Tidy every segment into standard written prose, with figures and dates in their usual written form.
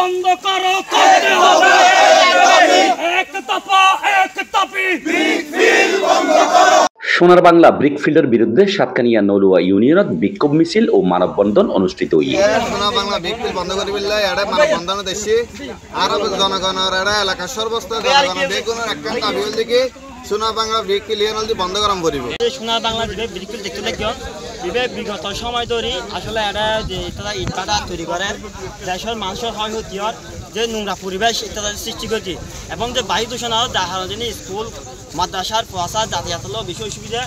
বন্ধ করো, করতে হবে এক দফা এক দাবি। সোনার বাংলা ব্রিকফিল্ডের বিরুদ্ধে সাতকানিয়া নলুয়া ইউনিয়নত বিক্ষোভ মিছিল ও মানববন্ধন অনুষ্ঠিত হয়েছে। সোনার বাংলা ব্রিকফিল্ড বন্ধ করে দিলে এটা মানববন্ধন দেশে আর জনগণের এটা এলাকার সর্বস্তর জনগণের বেগুনের একটা দাবি হল দিকে সোনার বাংলা ব্রিকফিল্ড ইউনিয়ন বন্ধ করাম করিব। সোনার বাংলা ব্রিকফিল্ড দেখতে লাগিও বিগত সময় ধরে আসলে এটা যে তারা ইটভাটা তৈরি করেন দেশের মানুষের হয় হতিয়ার যে নোংরা পরিবেশ ইত্যাদি সৃষ্টি করছে এবং যে বায়ু দূষণ আর যার জন্য স্কুল মাদ্রাসার পড়াশা যাতায়াতের বিষয় সুবিধা।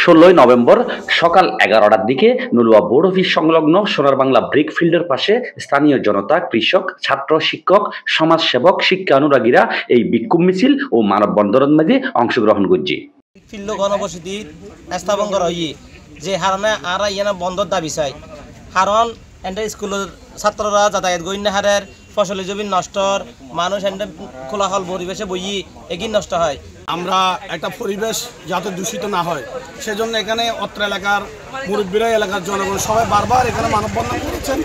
16 নভেম্বর সকাল 11টার দিকে নলুয়া বোর্ড অফিস সংলগ্ন সোনার বাংলা ব্রিকফিল্ডের পাশে স্থানীয় জনতা, কৃষক, ছাত্র, শিক্ষক, সমাজসেবক, শিক্ষা অনুরাগীরা এই বিক্ষোভ মিছিল ও মানববন্ধনের মাঝে অংশগ্রহণ করছে। ব্রিকফিল্ড গণবসতি স্থাপন করা হয়ে যে হারণে আর ইয়ানা বন্ধর দাবি চাই, কারণ এন্ড স্কুলের ছাত্ররা যাতায়াত গণ্য হারের ফসলি জমি নষ্টর মানুষ এন্ড খোলাহল পরিবেশে বই এগিয়ে নষ্ট হয়। আমরা একটা পরিবেশ যাতে দূষিত না হয় সেজন্য এখানে অত্র এলাকার মুরব্বীরা, এলাকার জনগণ সবাই বারবার এখানে মানববন্ধন করেছেন,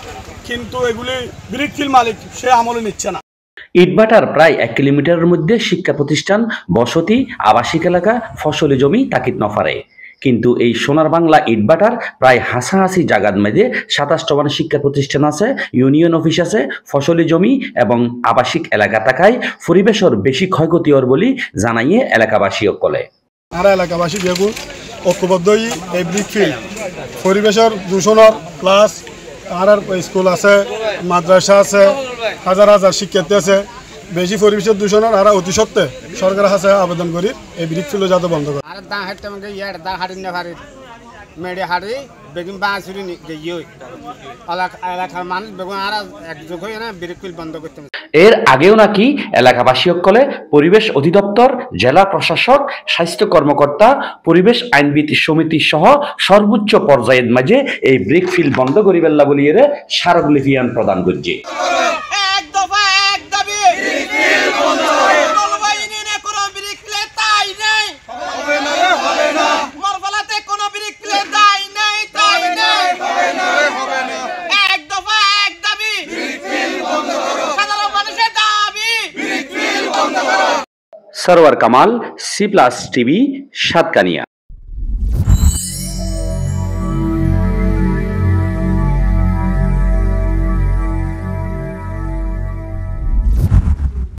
কিন্তু এগুলি ব্রিকফিল্ড মালিক সে আমলে নিচ্ছে না। ইটভাটার প্রায় 1 কিলোমিটারের মধ্যে শিক্ষা প্রতিষ্ঠান, বসতি, আবাসিক এলাকা, ফসলি জমি তাকিদ নফারে, কিন্তু এই সোনার বাংলা ইটভাটার প্রায় হাসাহাসি জায়গার মধ্যে 27টা শিক্ষা প্রতিষ্ঠান আছে, ইউনিয়ন অফিস আছে, ফসলি জমি এবং আবাসিক এলাকা থাকায় পরিবেশের বেশি ক্ষয়ক্ষতি হওয়ার বলে জানাইয়ে এলাকাবাসী সকলে। আর এলাকাবাসী যেগুলো ঐক্যবদ্ধ এই ব্রিকফিল্ড পরিবেশের দূষণের প্লাস আর স্কুল আছে, মাদ্রাসা আছে, হাজার হাজার শিক্ষার্থী আছে, বেশি পরিবেশের দূষণের আর অতি সত্ত্বে সরকারের কাছে আবেদন করি এই ব্রিকফিল্ড যাতে বন্ধ করে। আর দা হাঁটতে আমাকে ইয়ার দা হাঁটি না হারি মেডে হাঁটি বেগুন বাঁশুরি গিয়ে এলাকার মানুষ বেগুন আর একযোগ হয়ে না ব্রিকফিল্ড বন্ধ করতে। এর আগেও নাকি এলাকাবাসী সকলে পরিবেশ অধিদপ্তর, জেলা প্রশাসক, স্বাস্থ্য কর্মকর্তা, পরিবেশ আইনবিদ সমিতি সহ সর্বোচ্চ পর্যায়ের মাঝে এই ব্রিকফিল্ড বন্ধ করিবেল্লা বলিয়ে স্মারকলিপিয়ান প্রদান করছে। Sarwar Kamal, C+ TV, Satkania.